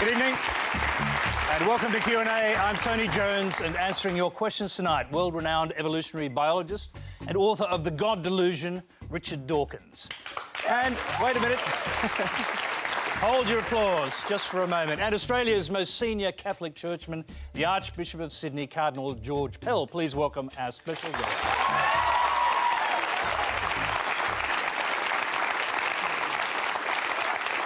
Good evening and welcome to Q&A. I'm Tony Jones and answering your questions tonight, world-renowned evolutionary biologist and author of The God Delusion, Richard Dawkins. And wait a minute. Hold your applause just for a moment. And Australia's most senior Catholic churchman, the Archbishop of Sydney, Cardinal George Pell. Please welcome our special guest.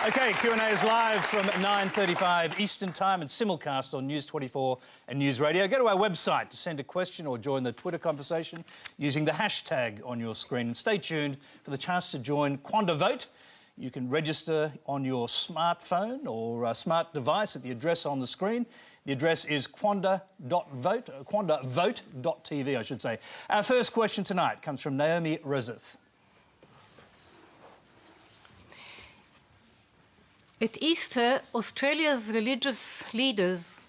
OK, Q&A is live from 9:35 Eastern Time and simulcast on News 24 and News Radio. Go to our website to send a question or join the Twitter conversation using the hashtag on your screen. And stay tuned for the chance to join Quanda Vote. You can register on your smartphone or smart device at the address on the screen. The address is quanda.vote, quandavote.tv, I should say. Our first question tonight comes from Naomi Roseth. At Easter, Australia's religious leaders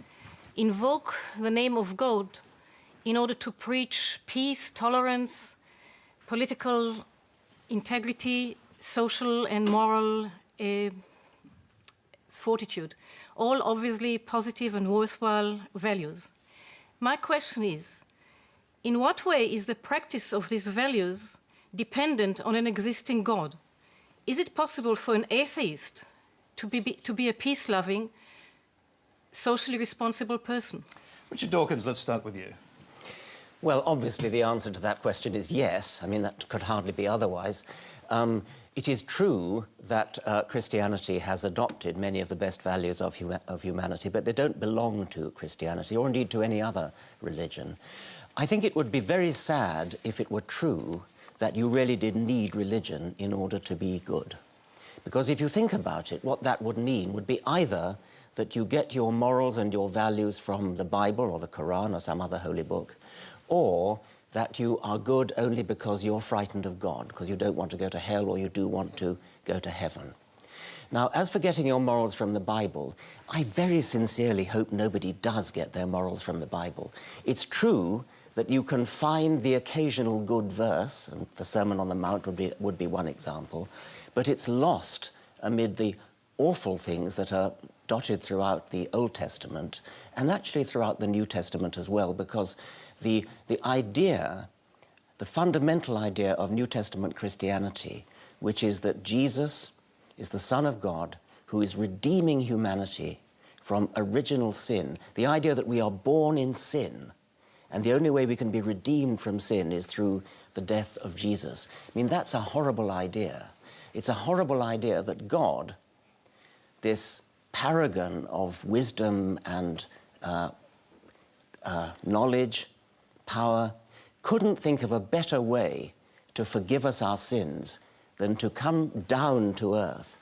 invoke the name of God in order to preach peace, tolerance, political integrity, social and moral fortitude, all obviously positive and worthwhile values. My question is, in what way is the practice of these values dependent on an existing God? Is it possible for an atheist to be a peace-loving, socially responsible person? Richard Dawkins, let's start with you. Well, obviously the answer to that question is yes. I mean, that could hardly be otherwise. It is true that Christianity has adopted many of the best values of humanity, but they don't belong to Christianity or indeed to any other religion. I think it would be very sad if it were true that you really did need religion in order to be good. Because if you think about it, what that would mean would be either that you get your morals and your values from the Bible or the Quran or some other holy book, or that you are good only because you're frightened of God, because you don't want to go to hell or you do want to go to heaven. Now, as for getting your morals from the Bible, I very sincerely hope nobody does get their morals from the Bible. It's true that you can find the occasional good verse, and the Sermon on the Mount would be one example, but it's lost amid the awful things that are dotted throughout the Old Testament and actually throughout the New Testament as well, because the fundamental idea of New Testament Christianity, which is that Jesus is the Son of God who is redeeming humanity from original sin, the idea that we are born in sin, and the only way we can be redeemed from sin is through the death of Jesus. I mean, that's a horrible idea. It's a horrible idea that God, this paragon of wisdom and knowledge, power, couldn't think of a better way to forgive us our sins than to come down to earth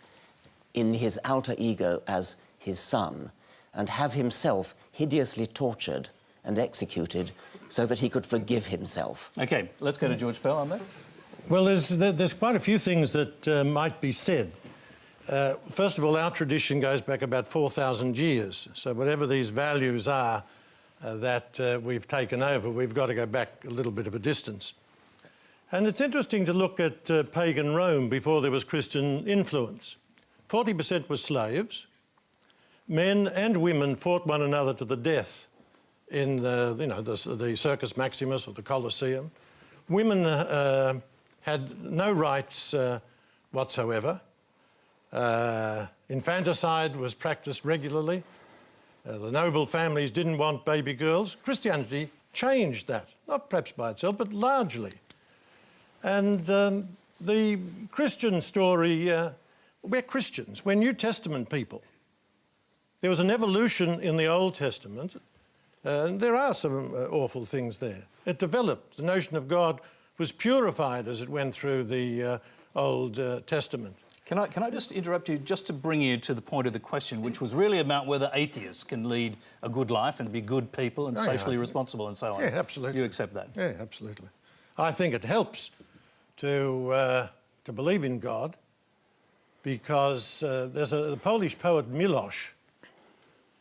in his alter ego as his son and have himself hideously tortured and executed so that he could forgive himself. OK, let's go to George Pell on that. Well, there's quite a few things that might be said. First of all, our tradition goes back about 4,000 years. So whatever these values are that we've taken over, we've got to go back a little bit of a distance. And it's interesting to look at pagan Rome before there was Christian influence. 40% were slaves. Men and women fought one another to the death in the Circus Maximus or the Colosseum. Women had no rights whatsoever. Infanticide was practiced regularly. The noble families didn't want baby girls. Christianity changed that, not perhaps by itself, but largely. And the Christian story, we're Christians, we're New Testament people. There was an evolution in the Old Testament, and there are some awful things there. It developed. The notion of God was purified as it went through the Old Testament. Can I just interrupt you just to bring you to the point of the question, which was really about whether atheists can lead a good life and be good people and socially responsible and so on. Yeah, absolutely. You accept that? Yeah, absolutely. I think it helps to believe in God because there's the Polish poet Milosz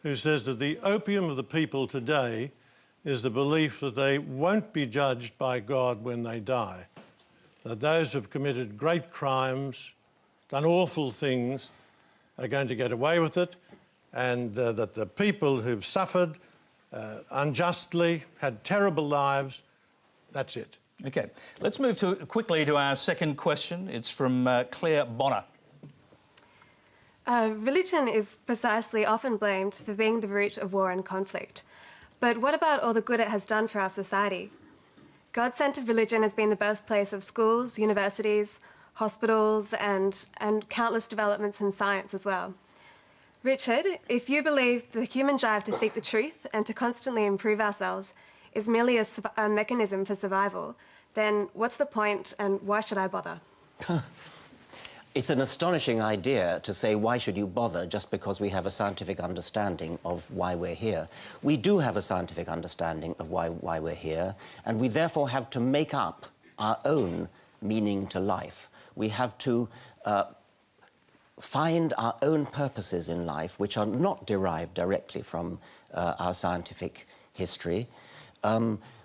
who says that the opium of the people today is the belief that they won't be judged by God when they die, that those who've committed great crimes, done awful things, are going to get away with it, and that the people who've suffered unjustly, had terrible lives, that's it. OK. Let's move quickly to our second question. It's from Claire Bonner. Religion is precisely often blamed for being the root of war and conflict. But what about all the good it has done for our society? God-centred religion has been the birthplace of schools, universities, hospitals, and countless developments in science as well. Richard, if you believe the human drive to seek the truth and to constantly improve ourselves is merely a mechanism for survival, then what's the point and why should I bother? It's an astonishing idea to say, why should you bother just because we have a scientific understanding of why we're here. We do have a scientific understanding of why we're here, and we therefore have to make up our own meaning to life. We have to find our own purposes in life, which are not derived directly from our scientific history.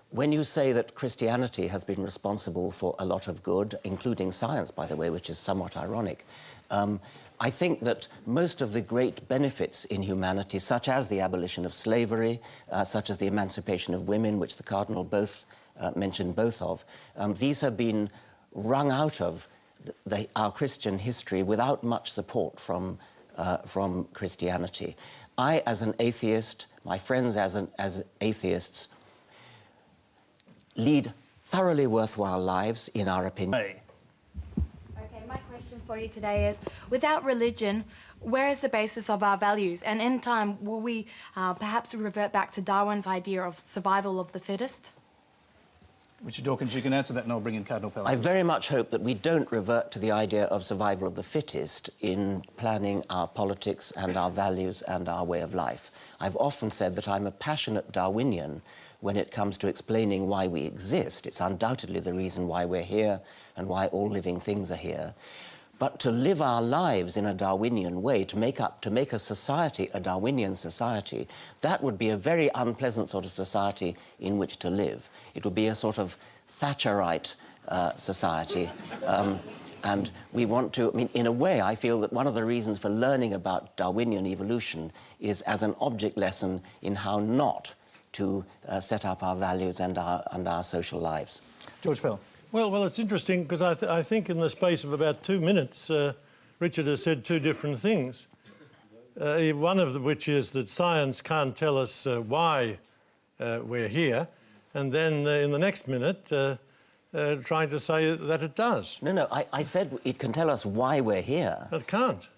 When you say that Christianity has been responsible for a lot of good, including science, by the way, which is somewhat ironic, I think that most of the great benefits in humanity, such as the abolition of slavery, such as the emancipation of women, which the Cardinal mentioned both of, these have been wrung out of our Christian history without much support from Christianity. I, as an atheist, my friends as atheists, lead thoroughly worthwhile lives, in our opinion. Hey. Okay, my question for you today is, without religion, where is the basis of our values? And in time, will we perhaps revert back to Darwin's idea of survival of the fittest? Richard Dawkins, you can answer that and I'll bring in Cardinal Pell. I very much hope that we don't revert to the idea of survival of the fittest in planning our politics and our values and our way of life. I've often said that I'm a passionate Darwinian when it comes to explaining why we exist. It's undoubtedly the reason why we're here and why all living things are here. But to live our lives in a Darwinian way, to make a society a Darwinian society, that would be a very unpleasant sort of society in which to live. It would be a sort of Thatcherite society. And we want to, I mean, in a way, I feel that one of the reasons for learning about Darwinian evolution is as an object lesson in how not to set up our values and our social lives. George Pell. Well, it's interesting because I think in the space of about 2 minutes, Richard has said two different things. One of which is that science can't tell us why we're here, and then in the next minute, trying to say that it does. No, I said it can tell us why we're here. It can't.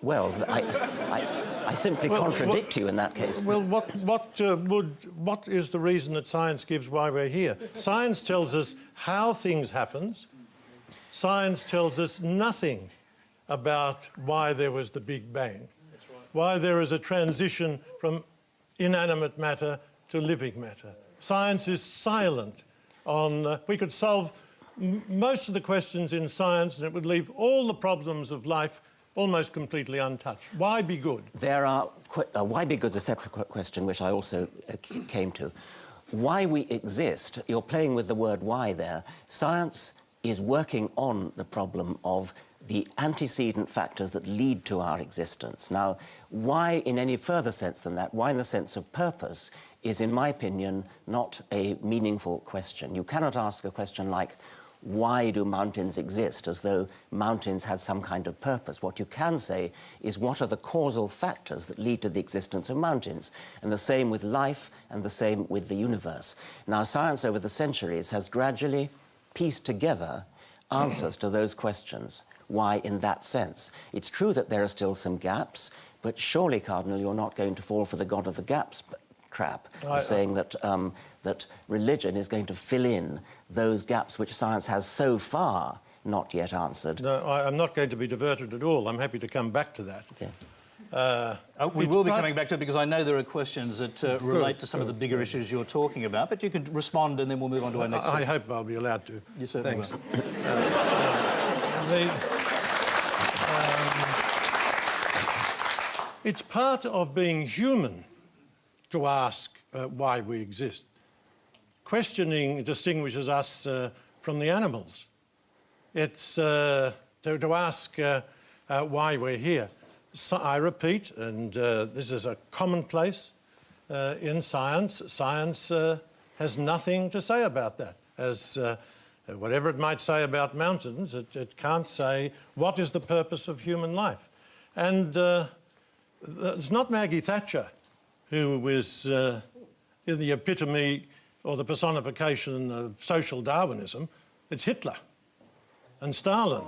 Well, I simply contradict you in that case. Well, what is the reason that science gives why we're here? Science tells us how things happen. Science tells us nothing about why there was the Big Bang, why there is a transition from inanimate matter to living matter. Science is silent on... we could solve most of the questions in science and it would leave all the problems of life almost completely untouched. Why be good? There are... why be good is a separate question, which I also came to. Why we exist, you're playing with the word why there. Science is working on the problem of the antecedent factors that lead to our existence. Now, why in any further sense than that, why in the sense of purpose, is, in my opinion, not a meaningful question. You cannot ask a question like, why do mountains exist, as though mountains had some kind of purpose. What you can say is, what are the causal factors that lead to the existence of mountains? And the same with life, and the same with the universe. Now, science over the centuries has gradually pieced together answers to those questions. Why in that sense? It's true that there are still some gaps, but surely, Cardinal, you're not going to fall for the God of the gaps trap of saying that that religion is going to fill in those gaps which science has so far not yet answered. No, I'm not going to be diverted at all. I'm happy to come back to that. Okay. We will be coming back to it because I know there are questions that relate to some of the bigger issues you're talking about, but you can respond and then we'll move on to our next I hope I'll be allowed to. You certainly Thanks. will. It's part of being human to ask why we exist. Questioning distinguishes us from the animals. It's to ask why we're here. I repeat, and this is a commonplace in science, science has nothing to say about that. As whatever it might say about mountains, it can't say what is the purpose of human life. And it's not Maggie Thatcher who is in the epitome or the personification of social Darwinism. It's Hitler and Stalin.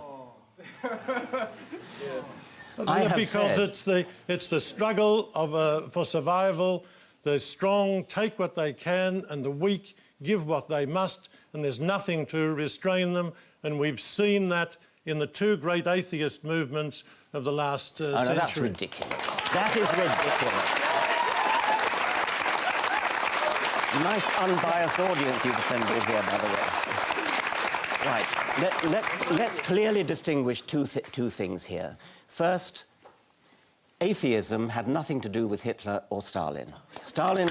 Because it's the struggle for survival. The strong take what they can and the weak give what they must, and there's nothing to restrain them. And we've seen that in the two great atheist movements of the last century. No, that's ridiculous. That is ridiculous. Nice unbiased audience you've assembled here, by the way. Right, let's clearly distinguish two things here. First, atheism had nothing to do with Hitler or Stalin. Stalin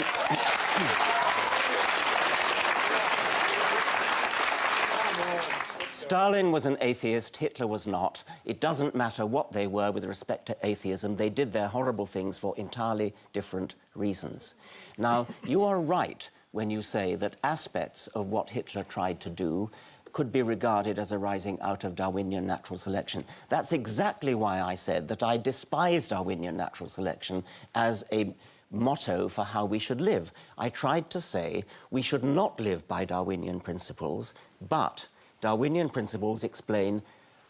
was an atheist, Hitler was not. It doesn't matter what they were with respect to atheism. They did their horrible things for entirely different reasons. Now, you are right when you say that aspects of what Hitler tried to do could be regarded as arising out of Darwinian natural selection. That's exactly why I said that I despise Darwinian natural selection as a motto for how we should live. I tried to say we should not live by Darwinian principles, but Darwinian principles explain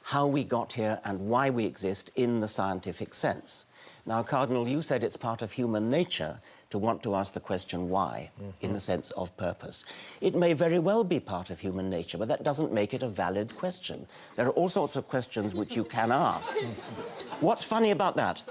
how we got here and why we exist in the scientific sense. Now, Cardinal, you said it's part of human nature to want to ask the question why, in the sense of purpose. It may very well be part of human nature, but that doesn't make it a valid question. There are all sorts of questions which you can ask. What's funny about that?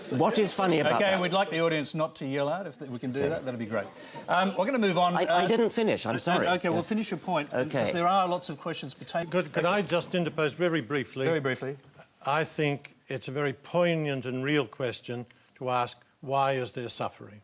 What is funny about that? OK, we'd like the audience not to yell out. If we can do that, that'd be great. We're going to move on. I didn't finish, I'm sorry. OK, well, finish your point, because there are lots of questions pertaining... Could I just interpose very briefly? Very briefly. I think it's a very poignant and real question to ask, why is there suffering?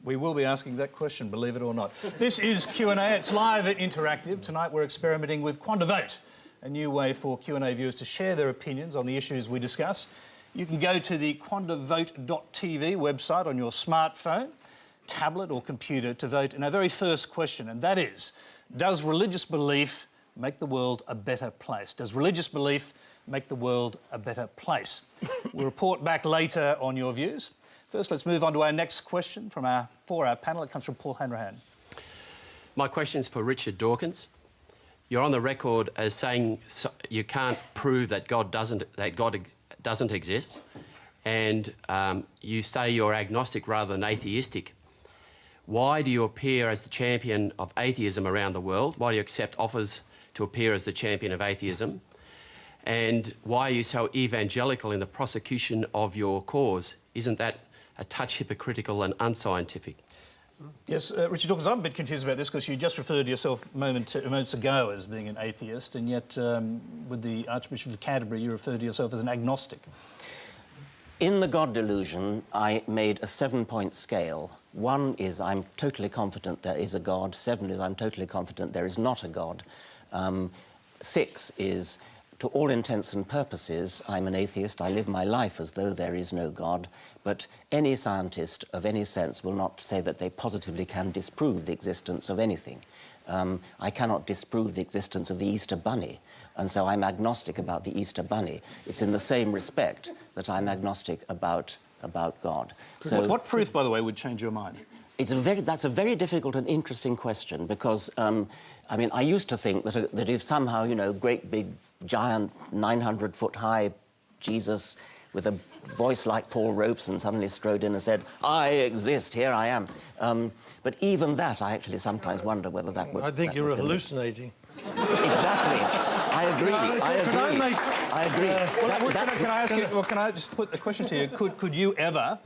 We will be asking that question, believe it or not. This is Q&A. It's live and interactive. Tonight we're experimenting with QuandaVote, a new way for Q&A viewers to share their opinions on the issues we discuss. You can go to the quandavote.tv website on your smartphone, tablet or computer to vote in our very first question, and that is, does religious belief make the world a better place? Does religious belief make the world a better place? We'll report back later on your views. First, let's move on to our next question for our panel. It comes from Paul Hanrahan. My question is for Richard Dawkins. You're on the record as saying you can't prove that God doesn't exist, and you say you're agnostic rather than atheistic. Why do you appear as the champion of atheism around the world? Why do you accept offers to appear as the champion of atheism? And why are you so evangelical in the prosecution of your cause? Isn't that a touch hypocritical and unscientific? Yes, Richard Dawkins, I'm a bit confused about this because you just referred to yourself moments ago as being an atheist, and yet with the Archbishop of Canterbury you referred to yourself as an agnostic. In the God delusion, I made a 7-point scale. 1 is I'm totally confident there is a God. 7 is I'm totally confident there is not a God. 6 is, to all intents and purposes, I'm an atheist. I live my life as though there is no God. But any scientist of any sense will not say that they positively can disprove the existence of anything. I cannot disprove the existence of the Easter Bunny, and so I'm agnostic about the Easter Bunny. It's in the same respect that I'm agnostic about God. So, what proof, by the way, would change your mind? That's a very difficult and interesting question because, I mean, I used to think that if somehow, you know, great big, giant, 900-foot-high Jesus with a voice like Paul Robeson suddenly strode in and said, I exist, here I am. But even that, I actually sometimes wonder whether that would... I think you're hallucinating. Exactly. I agree. I agree. Can I just put a question to you? Could you ever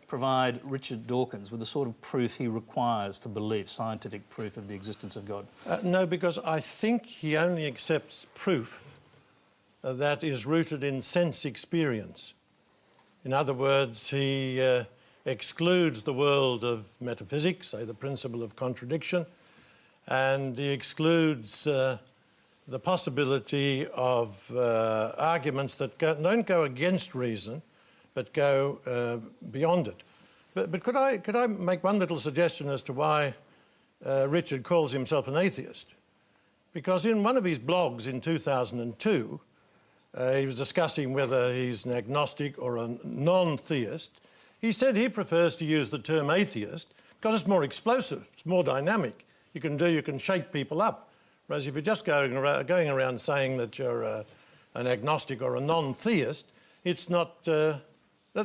provide Richard Dawkins with the sort of proof he requires for belief, scientific proof of the existence of God? No, because I think he only accepts proof that is rooted in sense experience. In other words, he excludes the world of metaphysics, say the principle of contradiction, and he excludes the possibility of arguments that don't go against reason, but go beyond it. But could I make one little suggestion as to why Richard calls himself an atheist? Because in one of his blogs in 2002, he was discussing whether he's an agnostic or a non-theist. He said he prefers to use the term atheist because it's more explosive, it's more dynamic. You can shake people up. Whereas if you're just going around saying that you're an agnostic or a non-theist, it's not.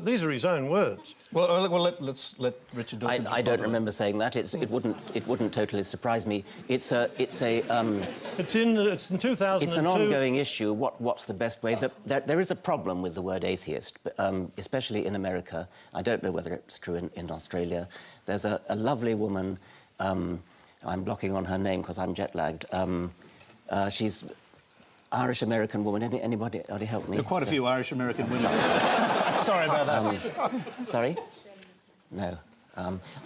These are his own words. Well, let's let Richard Dawkins. I don't remember saying that. It wouldn't totally surprise me. It's in 2002. It's an ongoing issue. What's the best way? There is a problem with the word atheist, especially in America. I don't know whether it's true in Australia. There's a lovely woman. I'm blocking on her name because I'm jet-lagged. She's Irish-American woman. Anybody help me? There are quite a few Irish-American women. Sorry about that. Sorry? No.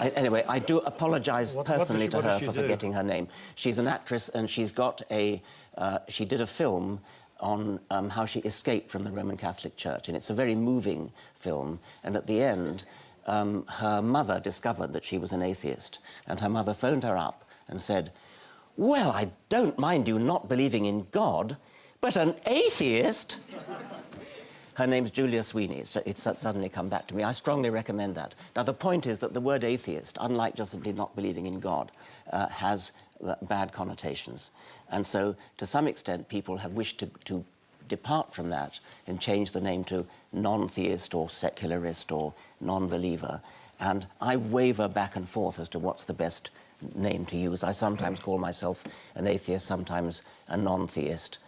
Anyway, I do apologise personally to her for forgetting her name. She's an actress and she's got she did a film on how she escaped from the Roman Catholic Church, and it's a very moving film, and at the end her mother discovered that she was an atheist, and her mother phoned her up and said, "Well, I don't mind you not believing in God, but an atheist?" Her name's Julia Sweeney. So it's suddenly come back to me. I strongly recommend that. Now, the point is that the word atheist, unlike just simply not believing in God, has bad connotations. And so, to some extent, people have wished to depart from that and change the name to non-theist or secularist or non-believer. And I waver back and forth as to what's the best name to use. I sometimes call myself an atheist, sometimes a non-theist,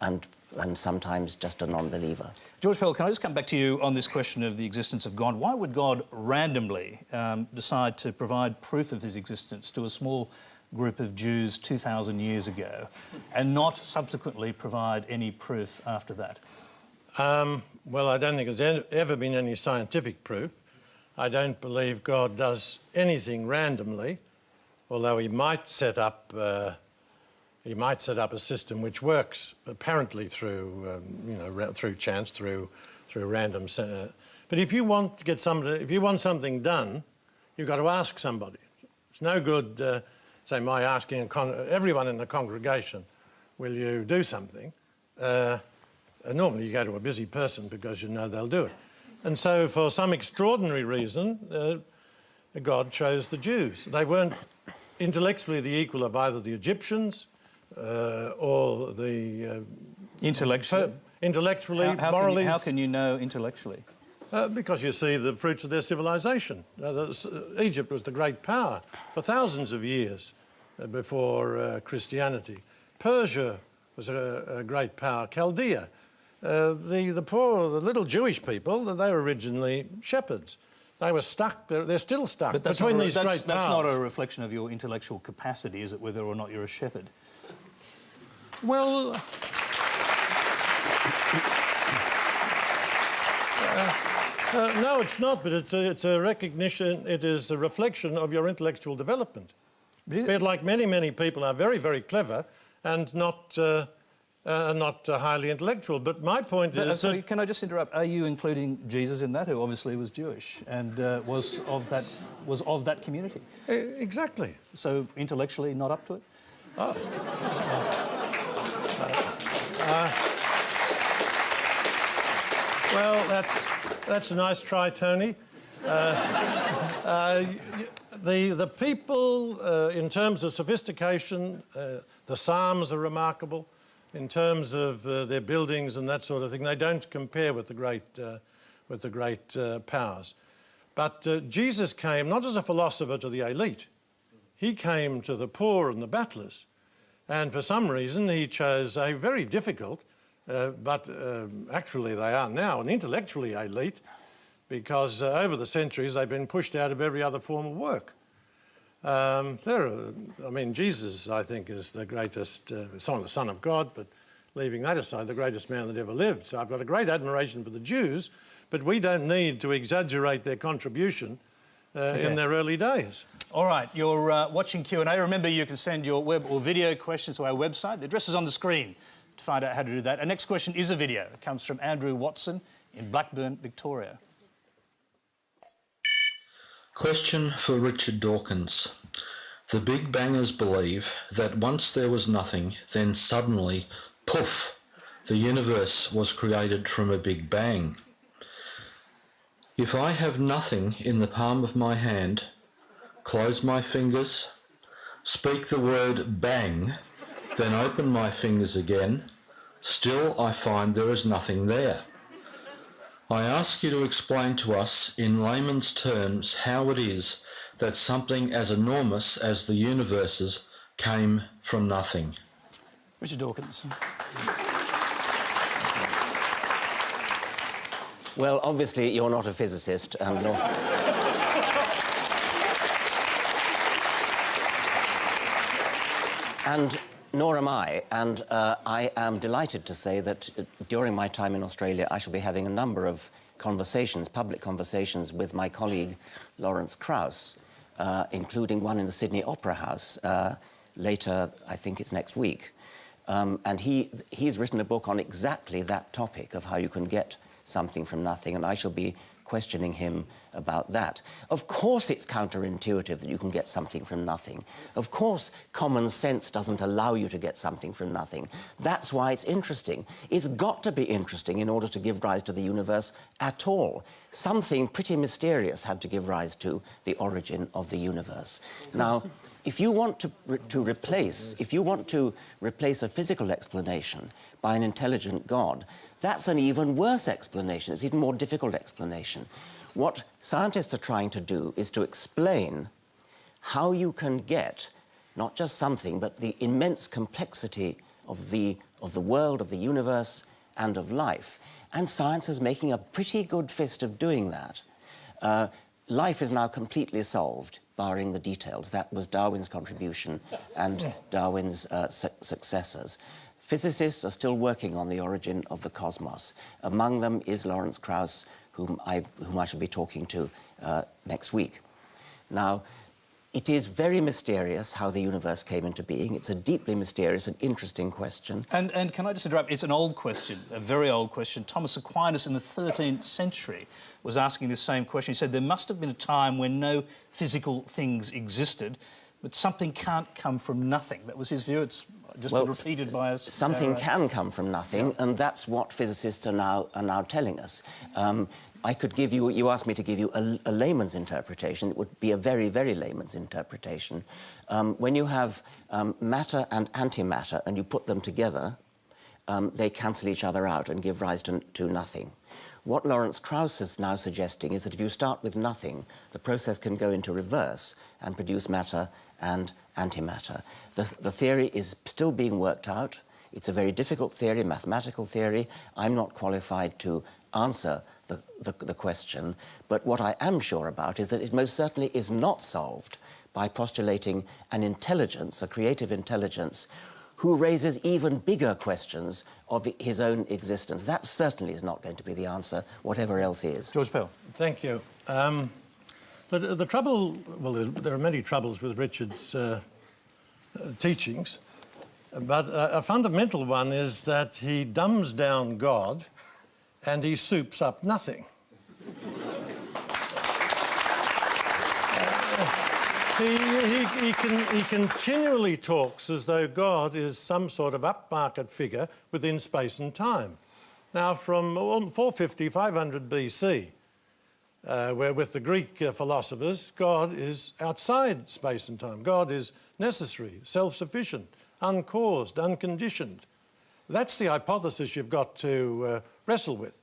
and sometimes just a non-believer. George Pell, can I just come back to you on this question of the existence of God? Why would God randomly decide to provide proof of his existence to a small group of Jews 2,000 years ago and not subsequently provide any proof after that? Well, I don't think there's ever been any scientific proof. I don't believe God does anything randomly, although he might set up a system which works apparently through, through chance, through random. But if you want to get if you want something done, you've got to ask somebody. It's no good, say, my asking everyone in the congregation, "Will you do something?" Normally, you go to a busy person because you know they'll do it. And so, for some extraordinary reason, God chose the Jews. They weren't intellectually the equal of either the Egyptians. Or the... Intellectually, morally... How can you know intellectually? Because you see the fruits of their civilization. Egypt was the great power for thousands of years before Christianity. Persia was a great power. Chaldea. The poor, the little Jewish people, they were originally shepherds. They were stuck, they're still stuck between these great powers. That's not a reflection of your intellectual capacity, is it, whether or not you're a shepherd? Well, no, it's not, but it's a recognition, it is a reflection of your intellectual development. But like many people are very, very clever and not highly intellectual. But my point is that... Can I just interrupt? Are you including Jesus in that, who obviously was Jewish and was of that community? Exactly. So intellectually not up to it? Oh. Well, that's a nice try, Tony. The people, in terms of sophistication, the Psalms are remarkable. In terms of their buildings and that sort of thing, they don't compare with the great powers. But Jesus came not as a philosopher to the elite. He came to the poor and the battlers. And for some reason, he chose a very difficult, but actually they are now an intellectually elite, because over the centuries they've been pushed out of every other form of work. Jesus, I think, is the greatest, the Son of God, but leaving that aside, the greatest man that ever lived. So I've got a great admiration for the Jews, but we don't need to exaggerate their contribution in their early days. All right, you're watching Q&A. Remember, you can send your web or video questions to our website. The address is on the screen to find out how to do that. Our next question is a video. It comes from Andrew Watson in Blackburn, Victoria. Question for Richard Dawkins. The Big Bangers believe that once there was nothing, then suddenly, poof, the universe was created from a Big Bang. If I have nothing in the palm of my hand, close my fingers, speak the word bang, then open my fingers again, still I find there is nothing there. I ask you to explain to us in layman's terms how it is that something as enormous as the universes came from nothing. Richard Dawkins. Well, obviously, you're not a physicist, and nor am I. And I am delighted to say that during my time in Australia, I shall be having a number of conversations, public conversations, with my colleague Lawrence Krauss, including one in the Sydney Opera House later, I think it's next week. And he's written a book on exactly that topic of how you can get something from nothing, and I shall be questioning him about that. Of course it's counterintuitive that you can get something from nothing. Of course common sense doesn't allow you to get something from nothing. That's why it's interesting. It's got to be interesting in order to give rise to the universe at all. Something pretty mysterious had to give rise to the origin of the universe. Now, if you want to replace a physical explanation by an intelligent God, that's an even worse explanation. It's an even more difficult explanation. What scientists are trying to do is to explain how you can get not just something, but the immense complexity of the world, of the universe, and of life. And science is making a pretty good fist of doing that. Life is now completely solved, barring the details. That was Darwin's contribution and Darwin's successors. Physicists are still working on the origin of the cosmos. Among them is Lawrence Krauss, whom I shall be talking to next week. Now, it is very mysterious how the universe came into being. It's a deeply mysterious and interesting question. And can I just interrupt? It's an old question, a very old question. Thomas Aquinas in the 13th century was asking this same question. He said there must have been a time when no physical things existed, but something can't come from nothing. That was his view. It's just been repeated by us. Something can come from nothing, and that's what physicists are now telling us. I could give you, you asked me to give you a layman's interpretation. It would be a very, very layman's interpretation. When you have matter and antimatter and you put them together, they cancel each other out and give rise to nothing. What Lawrence Krauss is now suggesting is that if you start with nothing, the process can go into reverse and produce matter and antimatter. The theory is still being worked out. It's a very difficult theory, mathematical theory. I'm not qualified to answer the question, but what I am sure about is that it most certainly is not solved by postulating an intelligence, a creative intelligence, who raises even bigger questions of his own existence. That certainly is not going to be the answer, whatever else is. George Pell. Thank you. The trouble, well, there are many troubles with Richard's teachings, but a fundamental one is that he dumbs down God and he soups up nothing. He continually talks as though God is some sort of upmarket figure within space and time. Now, from 450, 500 BC, where with the Greek philosophers, God is outside space and time. God is necessary, self-sufficient, uncaused, unconditioned. That's the hypothesis you've got to wrestle with.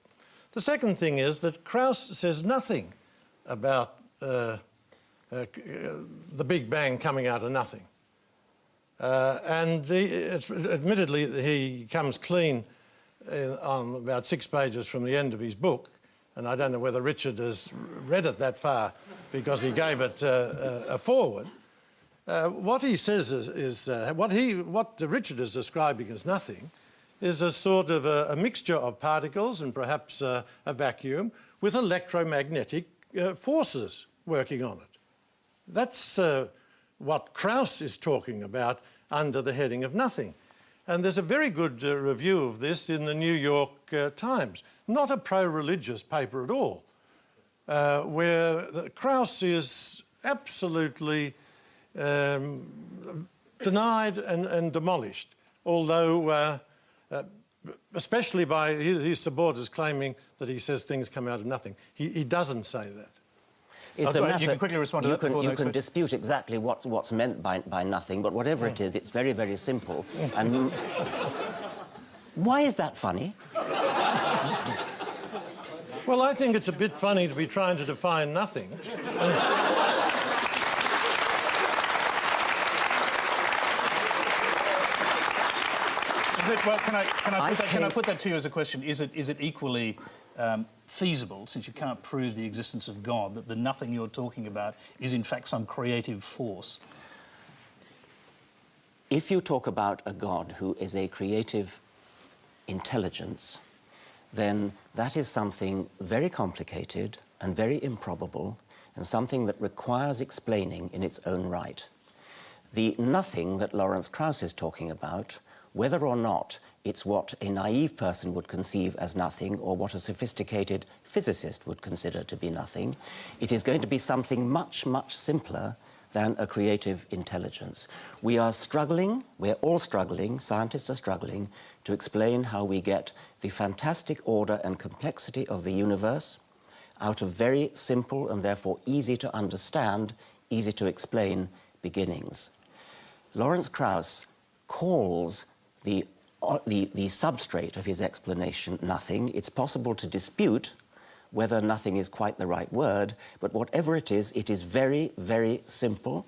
The second thing is that Krauss says nothing about the Big Bang coming out of nothing. Admittedly, he comes clean on about 6 pages from the end of his book, and I don't know whether Richard has read it that far because he gave it a foreword. What he says is what Richard is describing as nothing is a sort of a mixture of particles and perhaps a vacuum with electromagnetic forces working on it. That's what Krauss is talking about under the heading of nothing. And there's a very good review of this in the New York Times. Not a pro-religious paper at all, where Krauss is absolutely denied and demolished, although especially by his supporters claiming that he says things come out of nothing. He doesn't say that. It's a matter, you can quickly respond to that before the you next can question. dispute exactly what's meant by nothing, but whatever it is, it's very, very simple. And why is that funny? Well, I think it's a bit funny to be trying to define nothing. Well, can I put that to you as a question? Is it equally feasible, since you can't prove the existence of God, that the nothing you're talking about is in fact some creative force? If you talk about a God who is a creative intelligence, then that is something very complicated and very improbable, and something that requires explaining in its own right. The nothing that Lawrence Krauss is talking about, whether or not it's what a naive person would conceive as nothing or what a sophisticated physicist would consider to be nothing, it is going to be something much, much simpler than a creative intelligence. We are struggling, we're all struggling, scientists are struggling, to explain how we get the fantastic order and complexity of the universe out of very simple and therefore easy to understand, easy to explain beginnings. Lawrence Krauss calls the substrate of his explanation nothing. It's possible to dispute whether nothing is quite the right word, but whatever it is very, very simple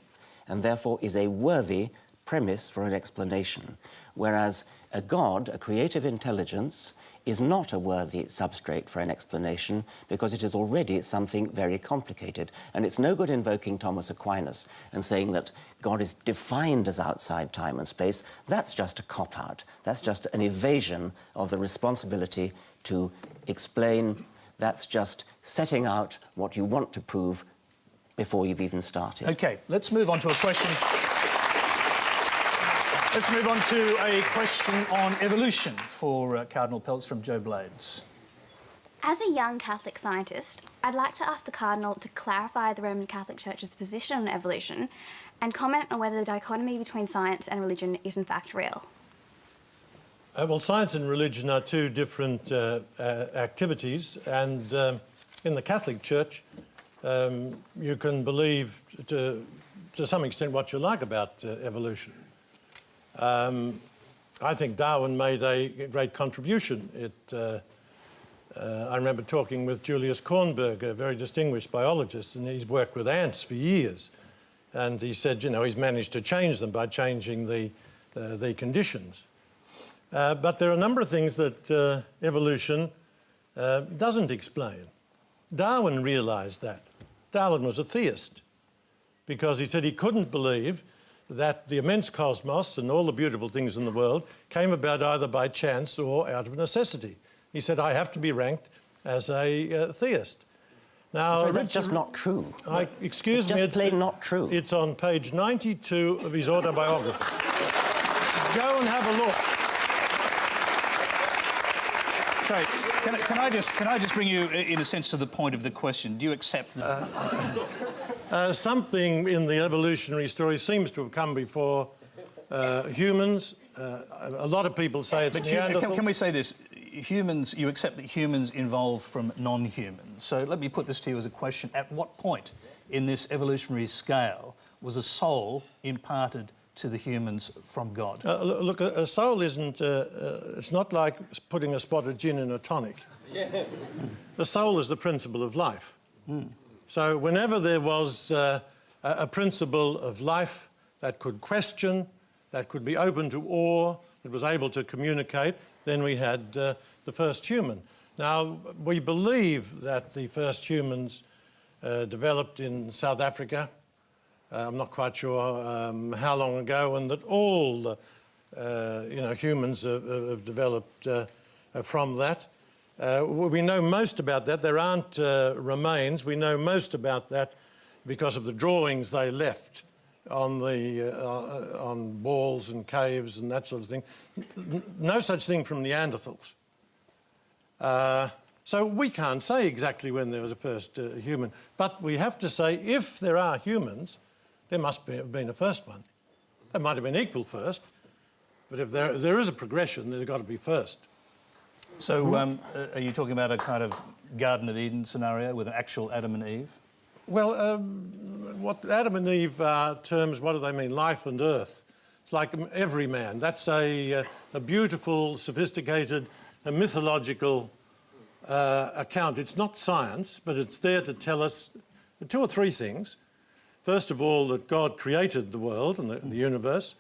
and therefore is a worthy premise for an explanation. Whereas a God, a creative intelligence, is not a worthy substrate for an explanation because it is already something very complicated. And it's no good invoking Thomas Aquinas and saying that God is defined as outside time and space. That's just a cop-out. That's just an evasion of the responsibility to explain. That's just setting out what you want to prove before you've even started. OK, let's move on to a question. Let's move on to a question on evolution for Cardinal Peltz from Joe Blades. As a young Catholic scientist, I'd like to ask the Cardinal to clarify the Roman Catholic Church's position on evolution and comment on whether the dichotomy between science and religion is in fact real. Well, science and religion are two different activities, and in the Catholic Church, you can believe to some extent what you like about evolution. I think Darwin made a great contribution. I remember talking with Julius Kornberg, a very distinguished biologist, and he's worked with ants for years. And he said, you know, he's managed to change them by changing the conditions. But there are a number of things that evolution doesn't explain. Darwin realised that. Darwin was a theist because he said he couldn't believe that the immense cosmos and all the beautiful things in the world came about either by chance or out of necessity. He said, I have to be ranked as a theist. Now, that's just not true. Excuse me, it's plain not true. It's on page 92 of his autobiography. Go and have a look. Sorry, can I just bring you, in a sense, to the point of the question? Do you accept that? Something in the evolutionary story seems to have come before humans. A lot of people say it's Neanderthals. Can we say this? Humans, you accept that humans evolved from non-humans. So let me put this to you as a question. At what point in this evolutionary scale was a soul imparted to the humans from God? Look, a soul isn't... it's not like putting a spot of gin in a tonic. The soul is the principle of life. So whenever there was a principle of life that could question, that could be open to awe, that was able to communicate, then we had the first human. Now, we believe that the first humans developed in South Africa. I'm not quite sure how long ago, and that all humans have developed from that. We know most about that. There aren't remains. We know most about that because of the drawings they left on the on walls and caves and that sort of thing. No such thing from Neanderthals. So we can't say exactly when there was a first human, but we have to say if there are humans, there must have been a first one. They might have been equal first, but if there is a progression, there's got to be first. So are you talking about a kind of Garden of Eden scenario with an actual Adam and Eve? Well, what Adam and Eve terms, what do they mean? Life and earth. It's like every man. That's a beautiful, sophisticated, mythological account. It's not science, but it's there to tell us two or three things. First of all, that God created the world and the universe.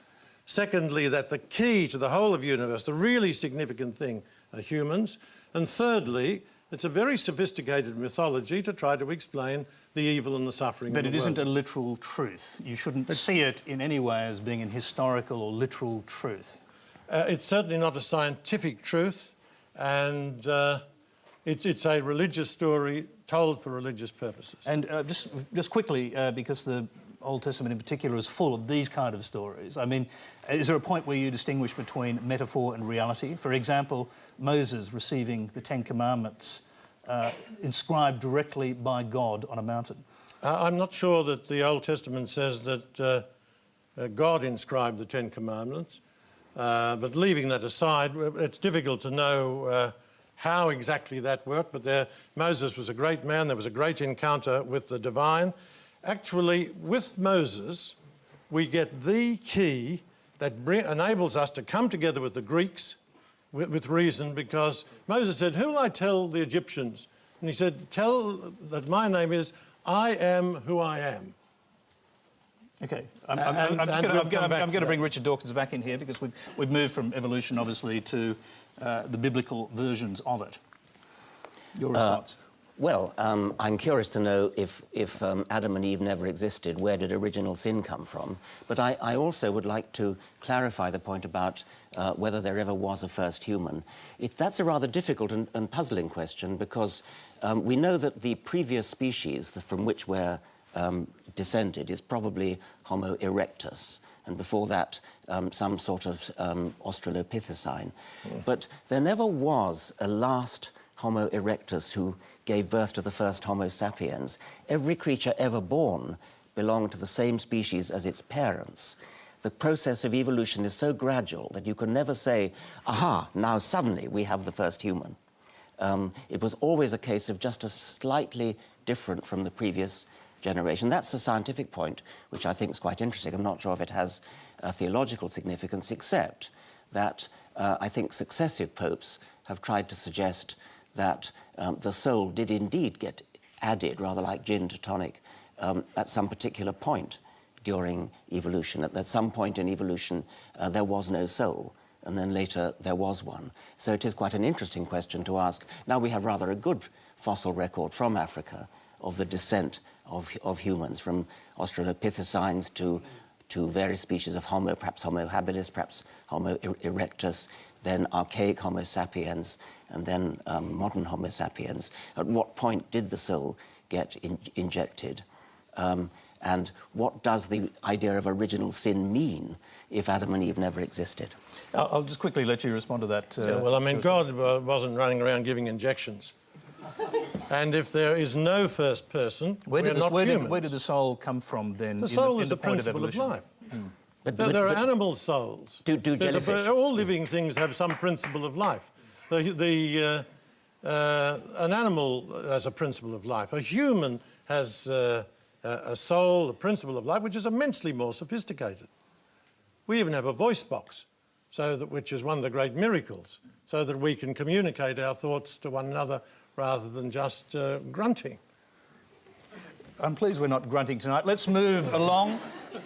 Secondly, that the key to the whole of the universe, the really significant thing, are humans. And thirdly, it's a very sophisticated mythology to try to explain the evil and the suffering But of the it isn't world. a literal truth. You shouldn't see it in any way as being an historical or literal truth. It's certainly not a scientific truth, and it's a religious story told for religious purposes. And just quickly, because the Old Testament in particular is full of these kind of stories, I mean, is there a point where you distinguish between metaphor and reality? For example, Moses receiving the Ten Commandments inscribed directly by God on a mountain. I'm not sure that the Old Testament says that God inscribed the Ten Commandments, but leaving that aside, it's difficult to know how exactly that worked, but Moses was a great man. There was a great encounter with the divine. Actually, with Moses, we get the key that enables us to come together with the Greeks with reason, because Moses said, "Who will I tell the Egyptians?" And he said, "Tell that my name is I am who I am." OK. I'm going to bring Richard Dawkins back in here because we've moved from evolution, obviously, to the biblical versions of it. Your response? Well, I'm curious to know if Adam and Eve never existed, where did original sin come from? But I also would like to clarify the point about whether there ever was a first human. That's a rather difficult and puzzling question, because we know that the previous species from which we're descended is probably Homo erectus, and before that some sort of Australopithecine. But there never was a last Homo erectus who gave birth to the first Homo sapiens. Every creature ever born belonged to the same species as its parents. The process of evolution is so gradual that you can never say, aha, now suddenly we have the first human. It was always a case of just a slightly different from the previous generation. That's a scientific point, which I think is quite interesting. I'm not sure if it has theological significance, except that I think successive popes have tried to suggest that the soul did indeed get added, rather like gin to tonic, at some particular point during evolution. At some point in evolution, there was no soul, and then later there was one. So it is quite an interesting question to ask. Now we have rather a good fossil record from Africa of the descent of humans, from Australopithecines to various species of Homo, perhaps Homo habilis, perhaps Homo erectus, then archaic Homo sapiens, and then modern Homo sapiens. At what point did the soul get injected? And what does the idea of original sin mean if Adam and Eve never existed? I'll just quickly let you respond to that. Well, I mean, God wasn't running around giving injections. And if there is no first person, where did the soul come from then? The soul is the principle of life. But there are animal souls. All living things have some principle of life. An animal has a principle of life. A human has a soul, a principle of life, which is immensely more sophisticated. We even have a voice box, which is one of the great miracles, so that we can communicate our thoughts to one another rather than just grunting. I'm pleased we're not grunting tonight. Let's move along.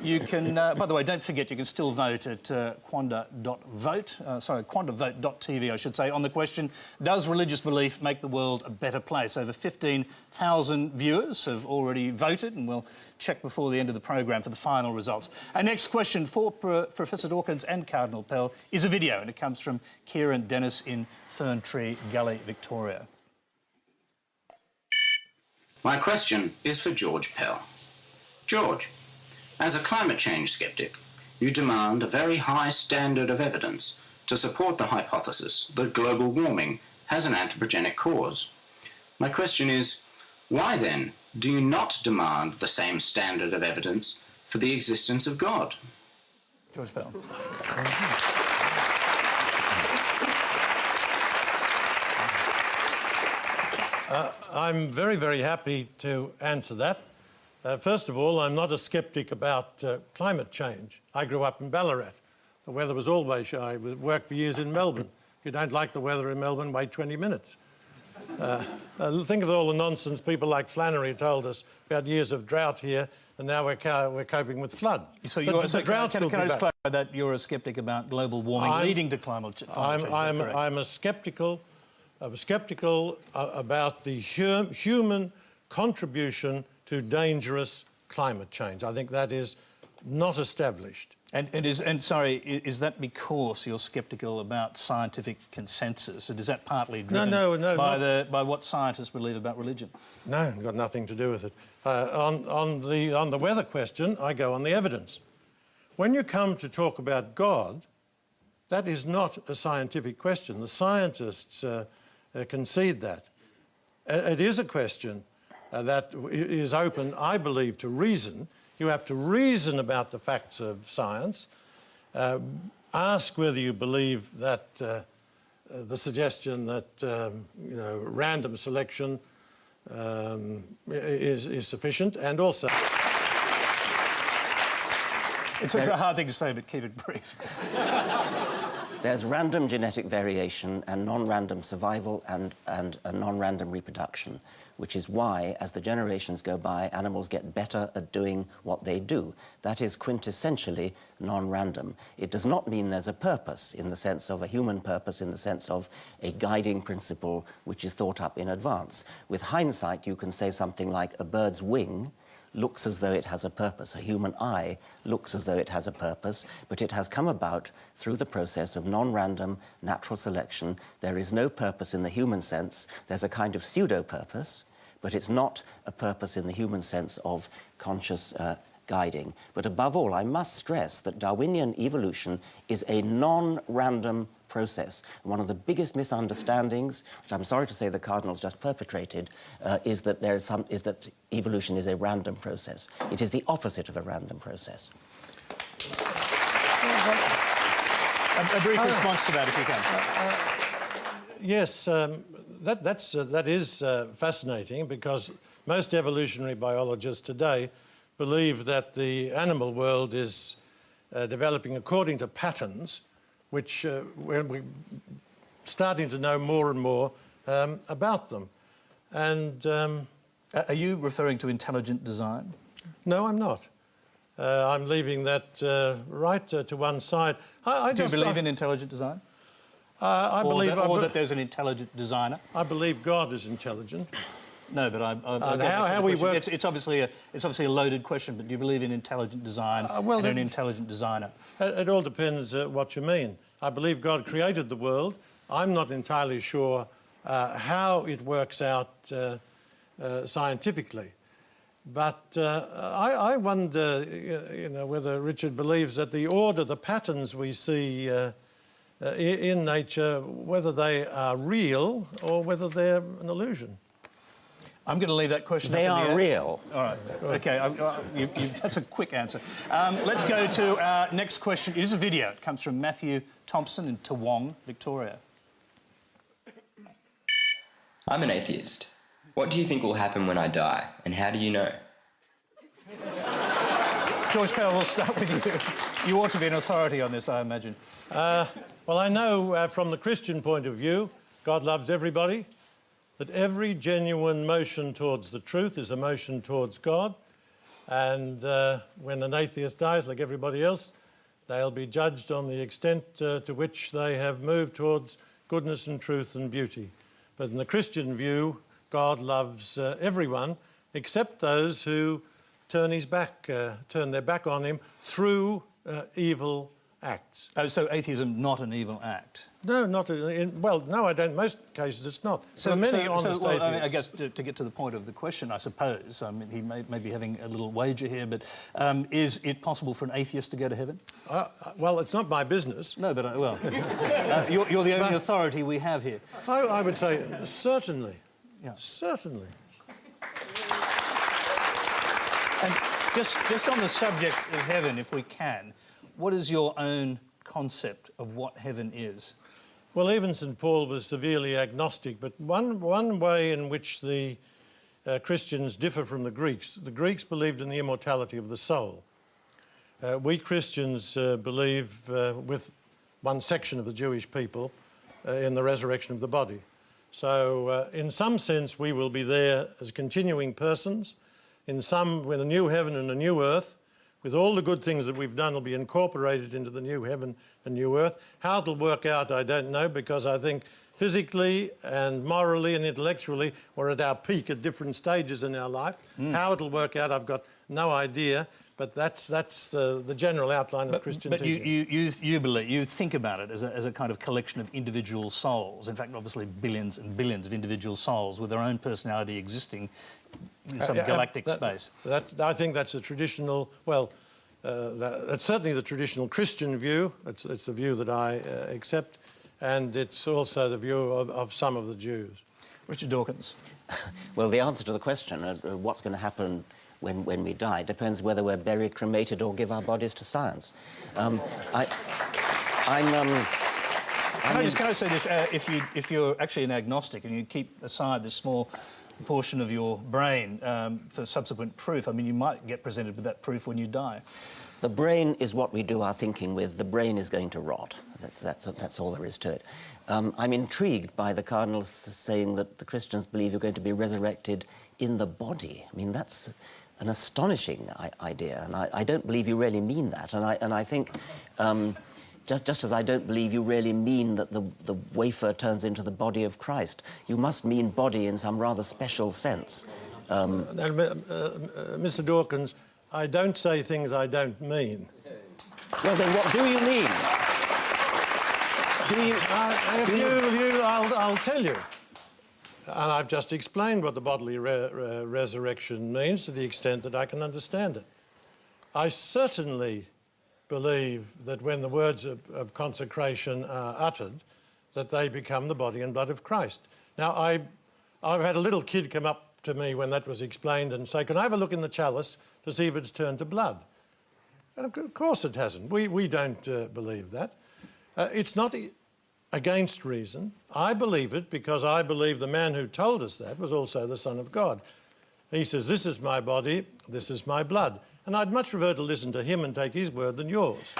You can, by the way, don't forget you can still vote at quandavote.tv, I should say, on the question, does religious belief make the world a better place? Over 15,000 viewers have already voted, and we'll check before the end of the programme for the final results. Our next question for Professor Dawkins and Cardinal Pell is a video, and it comes from Kieran Dennis in Ferntree Gully, Victoria. My question is for George Pell. George, as a climate change skeptic, you demand a very high standard of evidence to support the hypothesis that global warming has an anthropogenic cause. My question is, why then do you not demand the same standard of evidence for the existence of God? George Pell. I'm very, very happy to answer that. First of all, I'm not a sceptic about climate change. I grew up in Ballarat. The weather was always shy. I worked for years in Melbourne. If you don't like the weather in Melbourne, wait 20 minutes. Think of all the nonsense people like Flannery told us about years of drought here, and now we're coping with flood. So can I just clarify that you're a sceptic about global warming leading to climate change? I'm skeptical about the human contribution to dangerous climate change. I think that is not established. Is that because you're sceptical about scientific consensus? And is that partly driven by what scientists believe about religion? No, got nothing to do with it. On the weather question, I go on the evidence. When you come to talk about God, that is not a scientific question. The scientists concede that. It is a question that is open, I believe, to reason. You have to reason about the facts of science, ask whether you believe that the suggestion that random selection is sufficient, and also... It's a hard thing to say, but keep it brief. There's random genetic variation and non-random survival and a non-random reproduction, which is why, as the generations go by, animals get better at doing what they do. That is quintessentially non-random. It does not mean there's a purpose in the sense of a human purpose, in the sense of a guiding principle which is thought up in advance. With hindsight, you can say something like a bird's wing looks as though it has a purpose. A human eye looks as though it has a purpose, but it has come about through the process of non-random natural selection. There is no purpose in the human sense. There's a kind of pseudo-purpose, but it's not a purpose in the human sense of conscious guiding. But above all, I must stress that Darwinian evolution is a non-random process. And one of the biggest misunderstandings, which I'm sorry to say the Cardinal's just perpetrated, is that evolution is a random process. It is the opposite of a random process. A brief response to that, if you can. Yes, that is fascinating, because most evolutionary biologists today believe that the animal world is developing according to patterns, which we're starting to know more and more about them. And are you referring to intelligent design? No, I'm not. I'm leaving that right to one side. Do you believe in intelligent design? I believe... that there's an intelligent designer? I believe God is intelligent. No, but how we work... It's obviously a loaded question, but do you believe in intelligent design and an intelligent designer? It all depends what you mean. I believe God created the world. I'm not entirely sure how it works out scientifically. But I wonder, whether Richard believes that the order, the patterns we see in nature, whether they are real or whether they're an illusion. I'm going to leave that question They up in the are air. real. All right. OK, that's a quick answer. Let's go to our next question. It is a video. It comes from Matthew Thompson in Toowong, Victoria. I'm an atheist. What do you think will happen when I die, and how do you know? George Pell, we'll start with you. You ought to be an authority on this, I imagine. Well, I know from the Christian point of view, God loves everybody, that every genuine motion towards the truth is a motion towards God. And when an atheist dies, like everybody else, they'll be judged on the extent to which they have moved towards goodness and truth and beauty. But in the Christian view, God loves everyone, except those who turn their back on him through evil acts. Oh, so atheism not an evil act? No, not well. No, I don't. In most cases, it's not. So there are many honest well, atheists. I mean, I guess to get to the point of the question, I suppose. I mean, he may be having a little wager here, but is it possible for an atheist to go to heaven? Well, it's not my business. No, but well, you're the only authority we have here. I would say certainly. Yeah. Certainly. And just on the subject of heaven, if we can, what is your own concept of what heaven is? Well, even St. Paul was severely agnostic, but one way in which the Christians differ from the Greeks believed in the immortality of the soul. We Christians believe, with one section of the Jewish people, in the resurrection of the body. So, in some sense, we will be there as continuing persons. In some, with a new heaven and a new earth, with all the good things that we've done will be incorporated into the new heaven and new earth. How it'll work out, I don't know, because I think physically and morally and intellectually we're at our peak at different stages in our life. How it'll work out, I've got no idea, but that's the general outline of Christian teaching. You believe, you think about it as a kind of collection of individual souls. In fact, obviously billions and billions of individual souls with their own personality existing in some galactic space. I think that's a traditional, well, that's certainly the traditional Christian view. It's the view that I accept, and it's also the view of some of the Jews. Richard Dawkins. Well, the answer to the question, what's going to happen when we die, depends whether we're buried, cremated, or give our bodies to science. Can I say this? If you're actually an agnostic and you keep aside this small portion of your brain for subsequent proof, I mean, you might get presented with that proof when you die. The brain is what we do our thinking with. The brain is going to rot. That's all there is to it. I'm intrigued by the cardinals saying that the Christians believe you're going to be resurrected in the body. I mean, that's an astonishing idea, and I don't believe you really mean that. And I think, just as I don't believe you really mean that the wafer turns into the body of Christ, you must mean body in some rather special sense. Mr. Dawkins, I don't say things I don't mean. Well, then what do you mean? I'll tell you. And I've just explained what the bodily resurrection means to the extent that I can understand it. I certainly believe that when the words of consecration are uttered, that they become the body and blood of Christ. Now, I've had a little kid come up to me when that was explained and say, can I have a look in the chalice to see if it's turned to blood? And of course it hasn't. We don't believe that. It's not against reason. I believe it because I believe the man who told us that was also the Son of God. He says, this is my body, this is my blood. And I'd much prefer to listen to him and take his word than yours.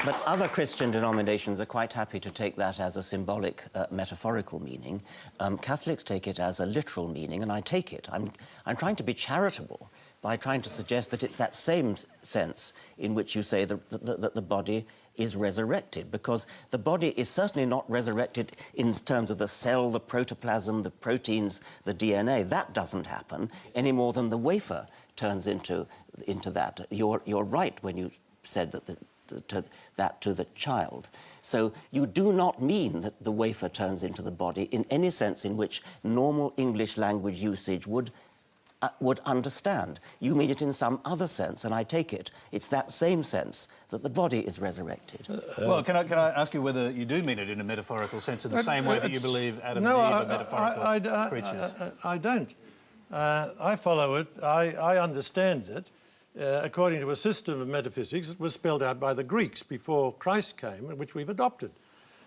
But other Christian denominations are quite happy to take that as a symbolic, metaphorical meaning. Catholics take it as a literal meaning, and I take it. I'm trying to be charitable by trying to suggest that it's that same sense in which you say that the body is resurrected, because the body is certainly not resurrected in terms of the cell, the protoplasm, the proteins, the DNA. That doesn't happen any more than the wafer turns into that. You're right when you said that to the child. So you do not mean that the wafer turns into the body in any sense in which normal English language usage would understand. You mean it in some other sense, and I take it it's that same sense that the body is resurrected. Well, can I ask you whether you do mean it in a metaphorical sense, in the same way that you believe Adam and Eve are metaphorical creatures? I don't. I follow it. I understand it. According to a system of metaphysics that was spelled out by the Greeks before Christ came, which we've adopted.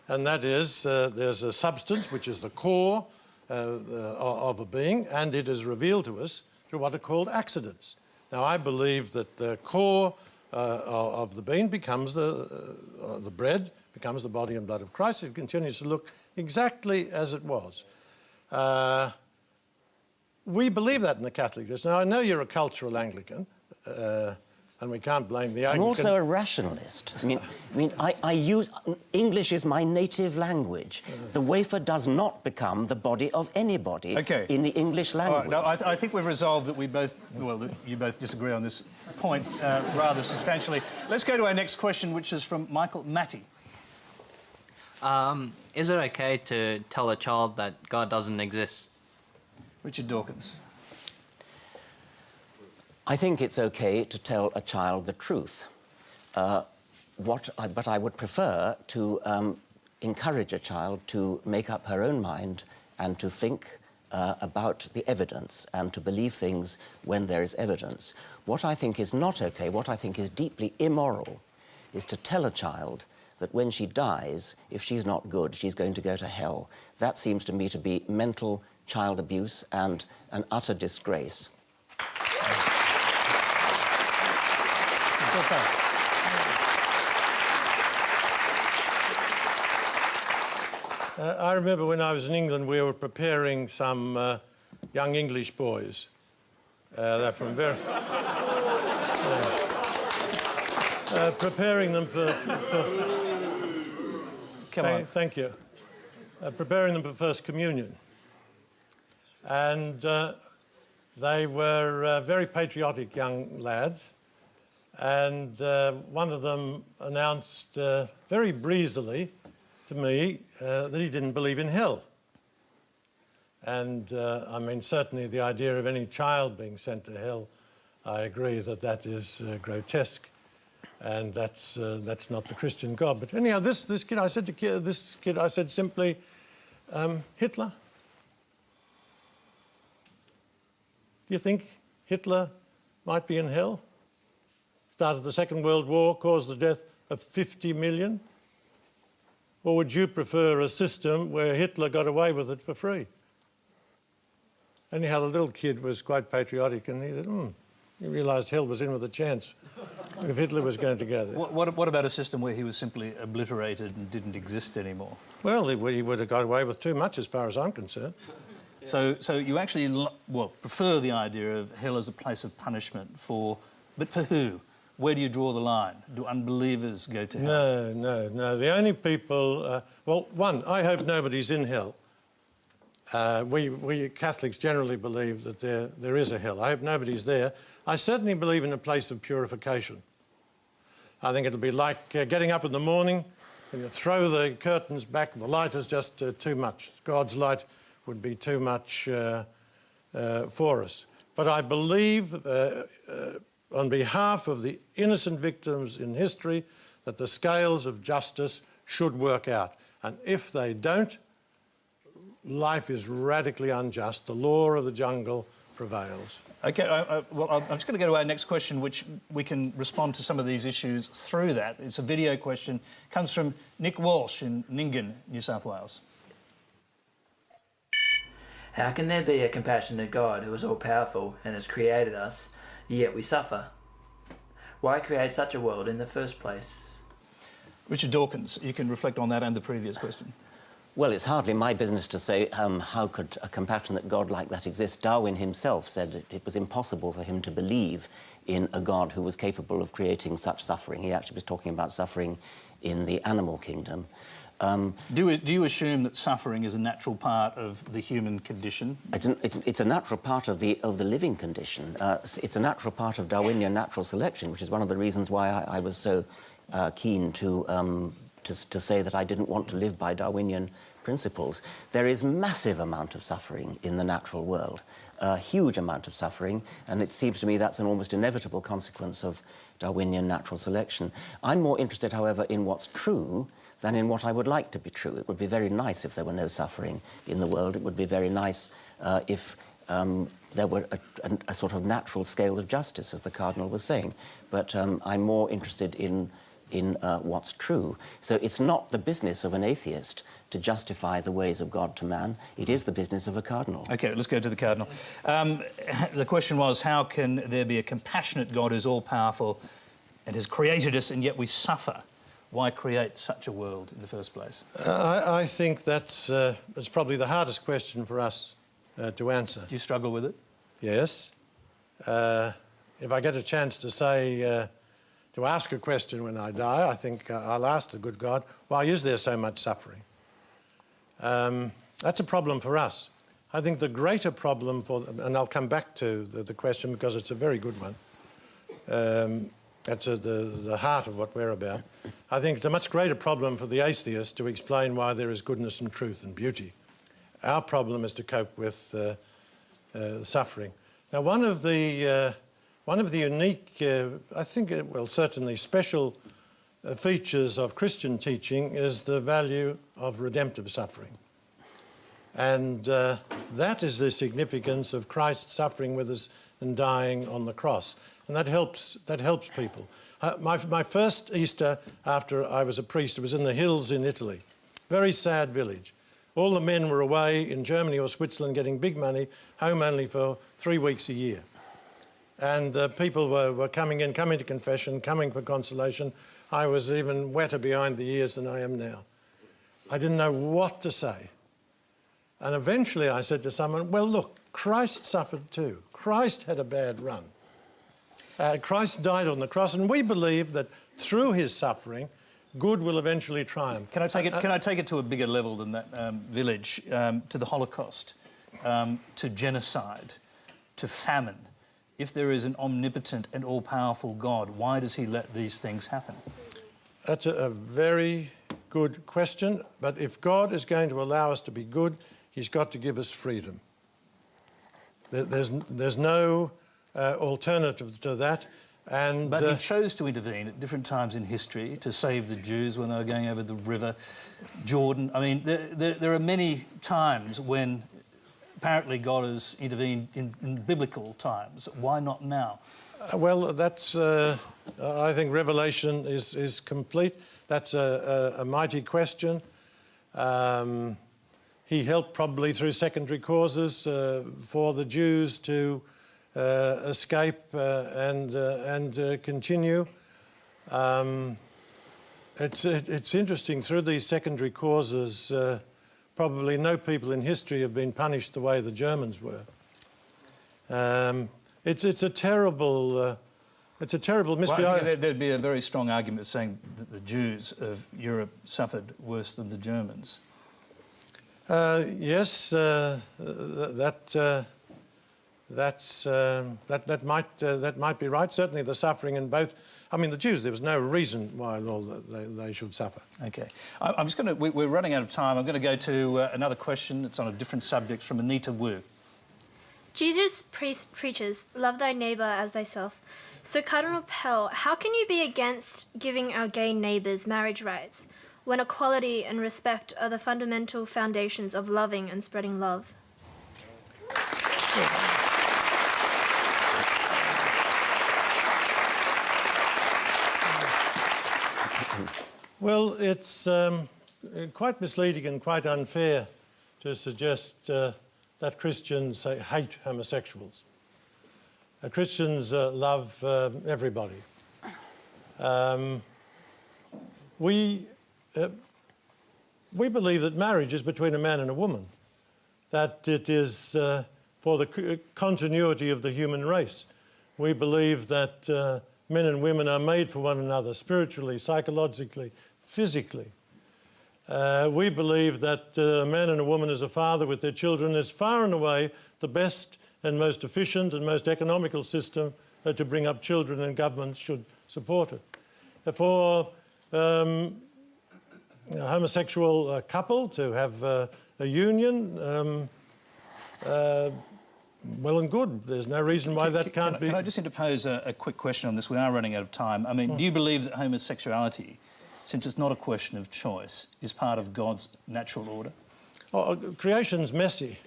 And that is, there's a substance which is the core of a being, and it is revealed to us through what are called accidents. Now, I believe that the core of the being becomes the bread, becomes the body and blood of Christ. It continues to look exactly as it was. We believe that in the Catholic Church. Now, I know you're a cultural Anglican, and we can't blame the I'm Anglican... also a rationalist. I use... English is my native language. The wafer does not become the body of anybody in the English language. All right, no, I think we've resolved that we both... Well, that you both disagree on this point rather substantially. Let's go to our next question, which is from Michael Matty. Is it okay to tell a child that God doesn't exist? Richard Dawkins. I think it's okay to tell a child the truth. But I would prefer to encourage a child to make up her own mind and to think about the evidence and to believe things when there is evidence. What I think is not okay, what I think is deeply immoral, is to tell a child that when she dies, if she's not good, she's going to go to hell. That seems to me to be mental child abuse and an utter disgrace. I remember when I was in England, we were preparing some young English boys. They're from very... preparing them for Come on. Thank you. Preparing them for First Communion. And they were very patriotic young lads. And one of them announced very breezily to me that he didn't believe in hell. And I mean, certainly the idea of any child being sent to hell, I agree that that is grotesque, and that's not the Christian God. But anyhow, this kid, I said simply, Hitler. Do you think Hitler might be in hell? Started the Second World War, caused the death of 50 million? Or would you prefer a system where Hitler got away with it for free? Anyhow, the little kid was quite patriotic, and he said, he realised hell was in with a chance if Hitler was going to go there. What about a system where he was simply obliterated and didn't exist anymore? Well, he would have got away with too much, as far as I'm concerned. So you actually, prefer the idea of hell as a place of punishment but for who? Where do you draw the line? Do unbelievers go to hell? No. The only people... one, I hope nobody's in hell. We Catholics generally believe that there is a hell. I hope nobody's there. I certainly believe in a place of purification. I think it'll be like getting up in the morning and you throw the curtains back and the light is just too much. God's light would be too much for us. But I believe, on behalf of the innocent victims in history, that the scales of justice should work out. And if they don't, life is radically unjust. The law of the jungle prevails. OK, I'm just going to go to our next question, which we can respond to some of these issues through that. It's a video question. It comes from Nick Walsh in Nyngan, New South Wales. How can there be a compassionate God who is all-powerful and has created us, yet we suffer? Why create such a world in the first place? Richard Dawkins, you can reflect on that and the previous question. Well, it's hardly my business to say how could a compassionate God like that exist. Darwin himself said it was impossible for him to believe in a God who was capable of creating such suffering. He actually was talking about suffering in the animal kingdom. Do you assume that suffering is a natural part of the human condition? It's a natural part of the living condition. It's a natural part of Darwinian natural selection, which is one of the reasons why I was so keen to say that I didn't want to live by Darwinian principles. There is massive amount of suffering in the natural world, a huge amount of suffering, and it seems to me that's an almost inevitable consequence of Darwinian natural selection. I'm more interested, however, in what's true than in what I would like to be true. It would be very nice if there were no suffering in the world. It would be very nice if there were a sort of natural scale of justice, as the Cardinal was saying. But I'm more interested in what's true. So it's not the business of an atheist to justify the ways of God to man. It is the business of a cardinal. OK, let's go to the Cardinal. The question was, how can there be a compassionate God who's all-powerful and has created us, and yet we suffer? Why create such a world in the first place? I think that's probably the hardest question for us to answer. Do you struggle with it? Yes. if I get a chance to say, to ask a question when I die, I think I'll ask the good God, why is there so much suffering? That's a problem for us. I think the greater problem for, and I'll come back to the question because it's a very good one. That's the heart of what we're about. I think it's a much greater problem for the atheist to explain why there is goodness and truth and beauty. Our problem is to cope with suffering. Now, one of the unique, I think, well, certainly special features of Christian teaching is the value of redemptive suffering. And that is the significance of Christ suffering with us and dying on the cross. And that helps people. My first Easter after I was a priest, it was in the hills in Italy. Very sad village. All the men were away in Germany or Switzerland getting big money, home only for 3 weeks a year. And people were coming to confession, coming for consolation. I was even wetter behind the ears than I am now. I didn't know what to say. And eventually I said to someone, well, look, Christ suffered too. Christ had a bad run. Christ died on the cross, and we believe that through his suffering, good will eventually triumph. Can I take it to a bigger level than that village, to the Holocaust, to genocide, to famine? If there is an omnipotent and all-powerful God, why does he let these things happen? That's a very good question, but if God is going to allow us to be good, he's got to give us freedom. There's no alternative to that. But he chose to intervene at different times in history to save the Jews when they were going over the river Jordan. I mean, there are many times when apparently God has intervened in biblical times. Why not now? Well, that's, I think Revelation is complete. That's a mighty question. He helped probably through secondary causes for the Jews to escape and continue. It's interesting, through these secondary causes, probably no people in history have been punished the way the Germans were. It's a terrible mystery. Well, I think there'd be a very strong argument saying that the Jews of Europe suffered worse than the Germans. Yes, that might be right. Certainly, the suffering in both. I mean, the Jews, there was no reason why they should suffer. OK. I'm just going to... We're running out of time. I'm going to go to another question. It's on a different subject from Anita Wu. Jesus preaches, love thy neighbour as thyself. So, Cardinal Pell, how can you be against giving our gay neighbours marriage rights when equality and respect are the fundamental foundations of loving and spreading love? Well, it's quite misleading and quite unfair to suggest that Christians hate homosexuals. Christians love everybody. We believe that marriage is between a man and a woman, that it is for the continuity of the human race. We believe that men and women are made for one another spiritually, psychologically, physically. We believe that a man and a woman as a father with their children is far and away the best and most efficient and most economical system to bring up children, and governments should support it. For a homosexual couple to have a union, well and good. There's no reason why that can't be. Can I just interpose a quick question on this? We are running out of time. I mean, do you believe that homosexuality, since it's not a question of choice, is part of God's natural order? Oh, creation's messy.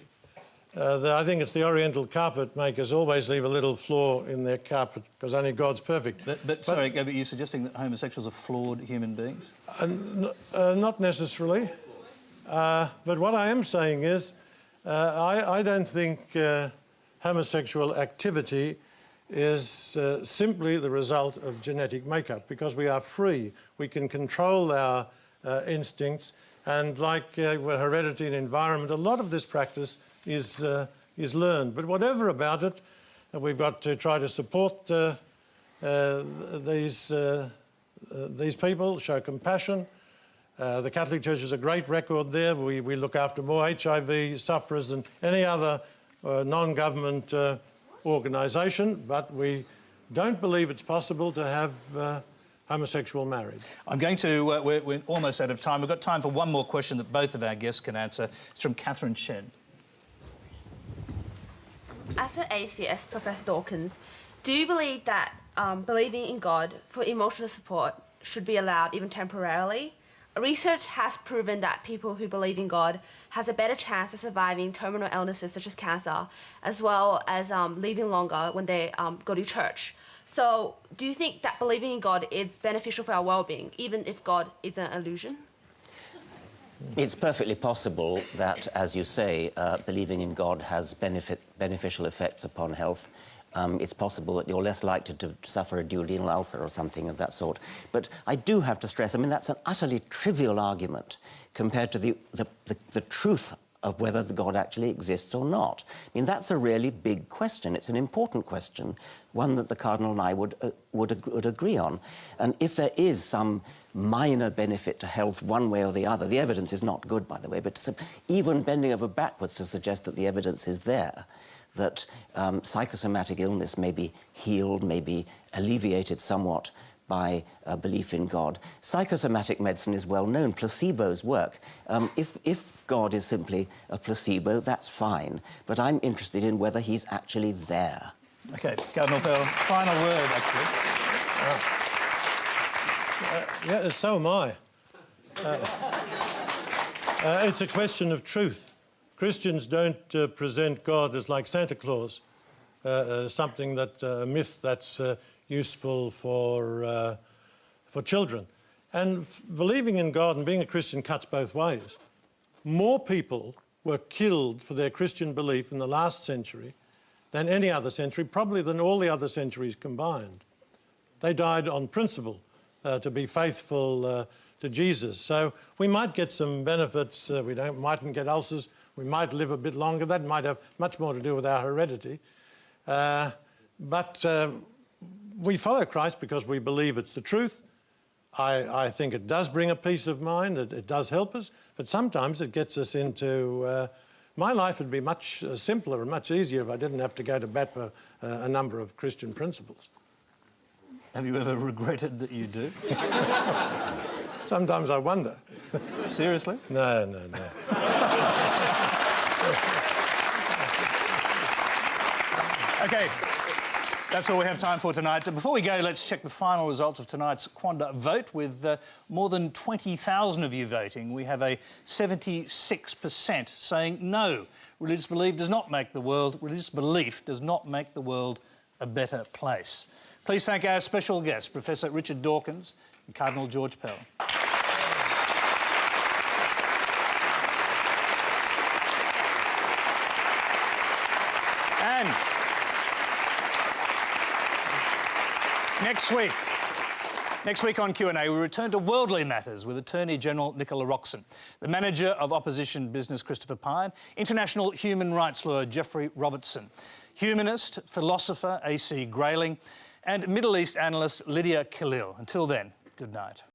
I think it's the Oriental carpet makers always leave a little flaw in their carpet because only God's perfect. But you're suggesting that homosexuals are flawed human beings? Not necessarily. But what I am saying is I don't think homosexual activity is simply the result of genetic makeup, because we are free. We can control our instincts, and like heredity and environment, a lot of this practice is learned. But whatever about it, We've got to try to support these people, show compassion. The Catholic Church has a great record there. We look after more HIV sufferers than any other non-government organisation, but we don't believe it's possible to have homosexual marriage. I'm going to... we're almost out of time. We've got time for one more question that both of our guests can answer. It's from Catherine Chen. As an atheist, Professor Dawkins, do you believe that believing in God for emotional support should be allowed even temporarily? Research has proven that people who believe in God has a better chance of surviving terminal illnesses such as cancer, as well as living longer when they go to church. So do you think that believing in God is beneficial for our well-being, even if God is an illusion? It's perfectly possible that, as you say, believing in God has beneficial effects upon health. It's possible that you're less likely to suffer a duodenal ulcer or something of that sort. But I do have to stress, I mean, that's an utterly trivial argument compared to the truth of whether the God actually exists or not. I mean, that's a really big question. It's an important question, one that the Cardinal and I would agree on. And if there is some minor benefit to health one way or the other, the evidence is not good, by the way, but even bending over backwards to suggest that the evidence is there, that psychosomatic illness may be healed, may be alleviated somewhat by belief in God. Psychosomatic medicine is well known. Placebos work. If God is simply a placebo, that's fine. But I'm interested in whether he's actually there. OK, Cardinal Pell, final word, actually. Yeah, so am I. It's a question of truth. Christians don't present God as like Santa Claus, something that a myth that's useful for children. And believing in God and being a Christian cuts both ways. More people were killed for their Christian belief in the last century than any other century, probably than all the other centuries combined. They died on principle to be faithful to Jesus. So we might get some benefits. We mightn't get ulcers. We might live a bit longer. That might have much more to do with our heredity. But we follow Christ because we believe it's the truth. I think it does bring a peace of mind. It does help us. But sometimes it gets us into... my life would be much simpler and much easier if I didn't have to go to bat for a number of Christian principles. Have you ever regretted that you do? Sometimes I wonder. Seriously? No. OK, that's all we have time for tonight. Before we go, let's check the final results of tonight's Quanda vote. With more than 20,000 of you voting, we have a 76% saying no. Religious belief does not make the world a better place. Please thank our special guests, Professor Richard Dawkins and Cardinal George Pell. And next week on Q&A, we return to worldly matters with Attorney General Nicola Roxon, the manager of opposition business Christopher Pyne, international human rights lawyer Jeffrey Robertson, humanist, philosopher A.C. Grayling, and Middle East analyst Lydia Khalil. Until then, good night.